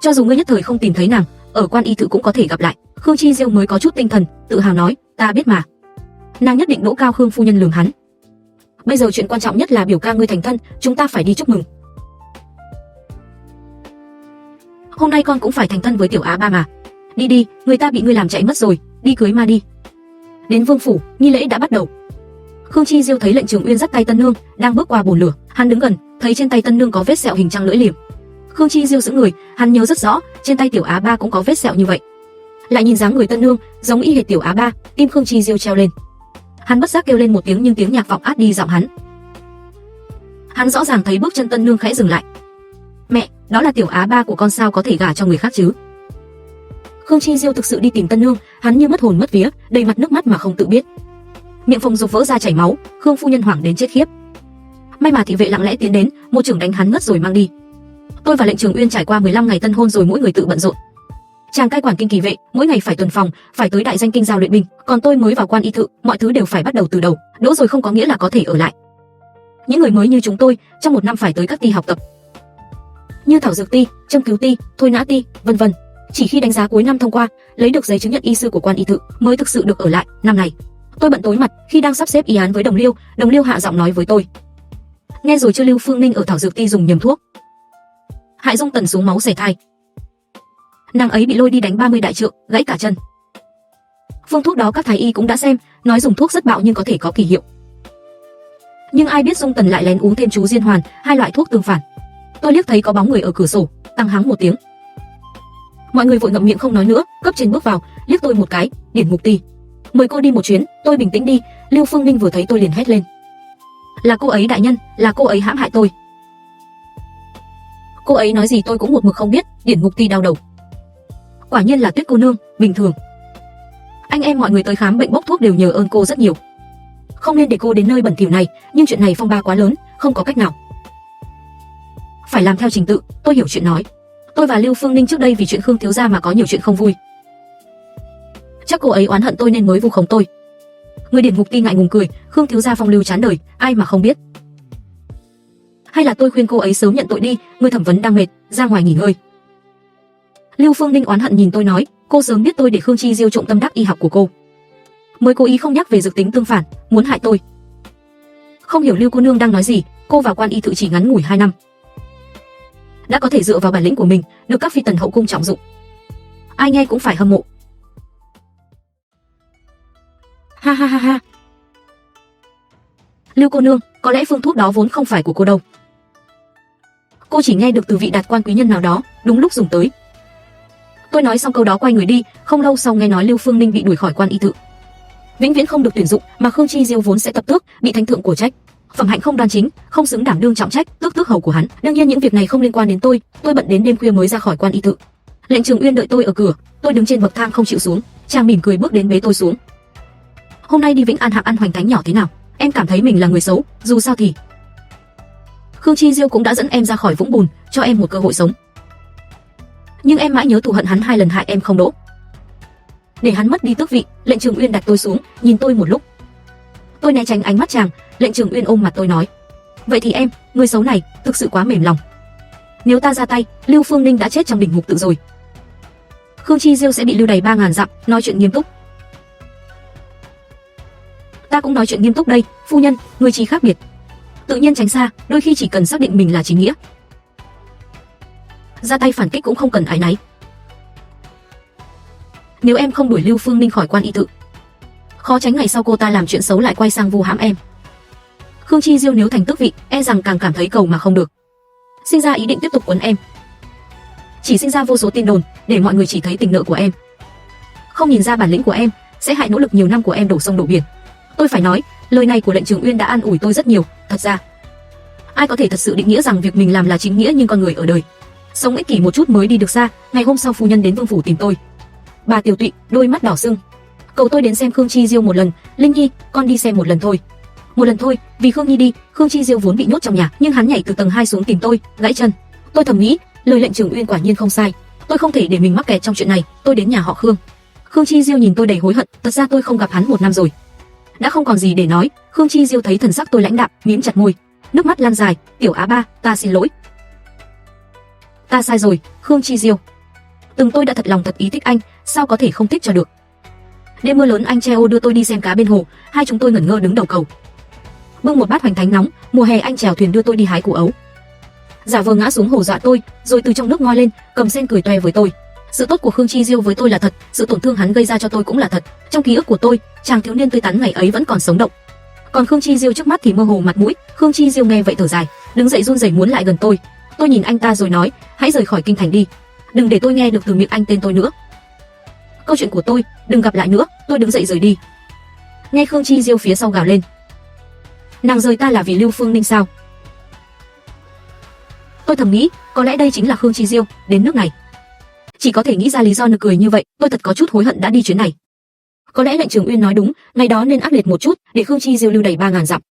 Cho dù ngươi nhất thời không tìm thấy nàng, ở quan y thự cũng có thể gặp lại. Khương Chi Diêu mới có chút tinh thần, tự hào nói, ta biết mà. Nàng nhất định đỗ cao. Khương phu nhân lườm hắn. Bây giờ chuyện quan trọng nhất là biểu ca ngươi thành thân, chúng ta phải đi chúc mừng. Hôm nay con cũng phải thành thân với tiểu Á Ba mà. Đi đi, người ta bị ngươi làm chạy mất rồi, đi cưới ma đi. Đến Vương phủ, nghi lễ đã bắt đầu. Khương Chi Diêu thấy Lệnh Trường Uyên dắt tay tân nương đang bước qua bồn lửa, hắn đứng gần, thấy trên tay tân nương có vết sẹo hình trăng lưỡi liềm. Khương Chi Diêu sững người, hắn nhớ rất rõ, trên tay tiểu Á Ba cũng có vết sẹo như vậy. Lại nhìn dáng người tân nương, giống y hệt tiểu Á Ba, tim Khương Chi Diêu treo lên. Hắn bất giác kêu lên một tiếng, nhưng tiếng nhạc vọng át đi giọng hắn. Hắn rõ ràng thấy bước chân tân nương khẽ dừng lại. Mẹ, đó là tiểu Á Ba của con, sao có thể gả cho người khác chứ? Khương Chi Diêu thực sự đi tìm tân nương, hắn như mất hồn mất vía, đầy mặt nước mắt mà không tự biết. Miệng phồng rục vỡ ra chảy máu, Khương phu nhân hoảng đến chết khiếp. May mà thị vệ lặng lẽ tiến đến, một chưởng đánh hắn ngất rồi mang đi. Tôi và Lệnh Trường Uyên trải qua 15 ngày tân hôn rồi, mỗi người tự bận rộn. Chàng cai quản kinh kỳ vệ, mỗi ngày phải tuần phòng, phải tới đại danh kinh giao luyện binh, còn tôi mới vào quan y thự, mọi thứ đều phải bắt đầu từ đầu. Đỗ rồi không có nghĩa là có thể ở lại. Những người mới như chúng tôi, trong 1 năm phải tới các ty học tập, như thảo dược ty, châm cứu ty, thôi nã ty, vân vân. Chỉ khi đánh giá cuối năm thông qua, lấy được giấy chứng nhận y sư của quan y thự, mới thực sự được ở lại. Năm này, tôi bận tối mặt, khi đang sắp xếp y án với Đồng Liêu hạ giọng nói với tôi: nghe rồi chưa, Lưu Phương Ninh ở thảo dược ty dùng nhầm thuốc, hại Dung Tần xuống máu sẻ thai. Nàng ấy bị lôi đi đánh 30 đại trượng, gãy cả chân. Phương thuốc đó các thái y cũng đã xem, nói dùng thuốc rất bạo nhưng có thể có kỳ hiệu. Nhưng ai biết Dung Tần lại lén uống thêm chú Diên Hoàn, 2 loại thuốc tương phản. Tôi liếc thấy có bóng người ở cửa sổ, tăng hắng một tiếng. Mọi người vội ngậm miệng không nói nữa. Cấp trên bước vào, liếc tôi một cái, Điển Ngục Ty, mời cô đi một chuyến. Tôi bình tĩnh đi. Lưu Phương Ninh vừa thấy tôi liền hét lên: là cô ấy đại nhân, là cô ấy hãm hại tôi. Cô ấy nói gì tôi cũng một mực không biết. Điển Ngục Ty đau đầu. Quả nhiên là Tuyết cô nương, bình thường. Anh em mọi người tới khám bệnh bốc thuốc đều nhờ ơn cô rất nhiều. Không nên để cô đến nơi bẩn thỉu này, nhưng chuyện này phong ba quá lớn, không có cách nào. Phải làm theo trình tự. Tôi hiểu chuyện nói. Tôi và Lưu Phương Ninh trước đây vì chuyện Khương thiếu gia mà có nhiều chuyện không vui. Chắc cô ấy oán hận tôi nên mới vu khống tôi. Người Điển Ngục Ty ngại ngùng cười, Khương thiếu gia phong lưu chán đời, ai mà không biết. Hay là tôi khuyên cô ấy sớm nhận tội đi, người thẩm vấn đang mệt, ra ngoài nghỉ ngơi. Lưu Phương Ninh oán hận nhìn tôi nói, cô sớm biết tôi để Khương Chi Diêu trộm tâm đắc y học của cô, mới cố ý không nhắc về dược tính tương phản, muốn hại tôi. Không hiểu Lưu cô nương đang nói gì, cô vào quan y thự chỉ ngắn ngủi 2 năm, đã có thể dựa vào bản lĩnh của mình, được các phi tần hậu cung trọng dụng. Ai nghe cũng phải hâm mộ. Ha ha ha ha. Lưu cô nương, có lẽ phương thuốc đó vốn không phải của cô đâu. Cô chỉ nghe được từ vị đạt quan quý nhân nào đó, đúng lúc dùng tới. Tôi nói xong câu đó quay người đi, không lâu sau nghe nói Lưu Phương Ninh bị đuổi khỏi quan y tự, vĩnh viễn không được tuyển dụng, mà Khương Chi Diêu vốn sẽ tập tước, bị thánh thượng của trách. Phẩm hạnh không đoan chính, không xứng đảm đương trọng trách, tước hầu của hắn. Đương nhiên những việc này không liên quan đến tôi bận đến đêm khuya mới ra khỏi quan y tự. Lệnh Trường Uyên đợi tôi ở cửa, tôi đứng trên bậc thang không chịu xuống, chàng mỉm cười bước đến bế tôi xuống. Hôm nay đi Vĩnh An Hạc ăn hoành thánh nhỏ thế nào? Em cảm thấy mình là người xấu, dù sao thì Khương Chi Diêu cũng đã dẫn em ra khỏi vũng bùn, cho em một cơ hội sống. Nhưng em mãi nhớ thù hận hắn 2 lần hại em không đỗ, để hắn mất đi tước vị. Lệnh Trường Uyên đặt tôi xuống, nhìn tôi một lúc. Tôi né tránh ánh mắt chàng. Lệnh Trường Uyên ôm mặt tôi nói: vậy thì em, người xấu này, thực sự quá mềm lòng. Nếu ta ra tay, Lưu Phương Ninh đã chết trong đỉnh ngục tự rồi. Khương Chi Diêu sẽ bị lưu đày 3000 dặm. Nói chuyện nghiêm túc. Ta cũng nói chuyện nghiêm túc đây, phu nhân, người trí khác biệt, tự nhiên tránh xa, đôi khi chỉ cần xác định mình là chính nghĩa. Ra tay phản kích cũng không cần áy náy. Nếu em không đuổi Lưu Phương Ninh khỏi quan y tự, khó tránh ngày sau cô ta làm chuyện xấu lại quay sang vu hãm em. Khương Chi Diêu nếu thành tước vị, e rằng càng cảm thấy cầu mà không được, sinh ra ý định tiếp tục quấn em. Chỉ sinh ra vô số tin đồn, để mọi người chỉ thấy tình nợ của em, không nhìn ra bản lĩnh của em, sẽ hại nỗ lực nhiều năm của em đổ sông đổ biển. Tôi phải nói, lời này của Lệnh Trường Uyên đã an ủi tôi rất nhiều. Thật ra, ai có thể thật sự định nghĩa rằng việc mình làm là chính nghĩa, nhưng con người ở đời, sống ích kỷ một chút mới đi được xa. Ngày hôm sau phu nhân đến vương phủ tìm tôi. Bà Tiểu Tụy, đôi mắt đỏ sưng, cầu tôi đến xem Khương Chi Diêu một lần. Linh Nhi, con đi xem một lần thôi. Một lần thôi, vì Khương Nhi đi. Khương Chi Diêu vốn bị nhốt trong nhà, nhưng hắn nhảy từ tầng 2 xuống tìm tôi, gãy chân. Tôi thầm nghĩ, lời Lệnh Trường Uyên quả nhiên không sai. Tôi không thể để mình mắc kẹt trong chuyện này. Tôi đến nhà họ Khương. Khương Chi Diêu nhìn tôi đầy hối hận. Thật ra tôi không gặp hắn 1 năm rồi, đã không còn gì để nói. Khương Chi Diêu thấy thần sắc tôi lãnh đạm, mím chặt môi, nước mắt lan dài. Tiểu Á Ba, ta xin lỗi. Ta sai rồi, Khương Chi Diêu. Từng tôi đã thật lòng thật ý thích anh, sao có thể không thích cho được. Đêm mưa lớn anh treo đưa tôi đi xem cá bên hồ, hai chúng tôi ngẩn ngơ đứng đầu cầu, bưng một bát hoành thánh nóng. Mùa hè anh chèo thuyền đưa tôi đi hái củ ấu, giả vờ ngã xuống hồ dọa tôi, rồi từ trong nước ngoi lên, cầm sen cười toe với tôi. Sự tốt của Khương Chi Diêu với tôi là thật, sự tổn thương hắn gây ra cho tôi cũng là thật. Trong ký ức của tôi, chàng thiếu niên tươi tắn ngày ấy vẫn còn sống động, còn Khương Chi Diêu trước mắt thì mơ hồ mặt mũi. Khương Chi Diêu nghe vậy thở dài, đứng dậy run rẩy muốn lại gần tôi. Tôi nhìn anh ta rồi nói: hãy rời khỏi kinh thành đi, đừng để tôi nghe được từ miệng anh tên tôi nữa. Câu chuyện của tôi, đừng gặp lại nữa. Tôi đứng dậy rời đi. Nghe Khương Chi Diêu phía sau gào lên: nàng rời ta là vì Lưu Phương Ninh sao? Tôi thầm nghĩ, có lẽ đây chính là Khương Chi Diêu, đến nước này chỉ có thể nghĩ ra lý do nực cười như vậy. Tôi thật có chút hối hận đã đi chuyến này. Có lẽ Lệnh Trường Uyên nói đúng, ngày đó nên ác liệt một chút, để Khương Chi Diêu lưu đày 3000 dặm.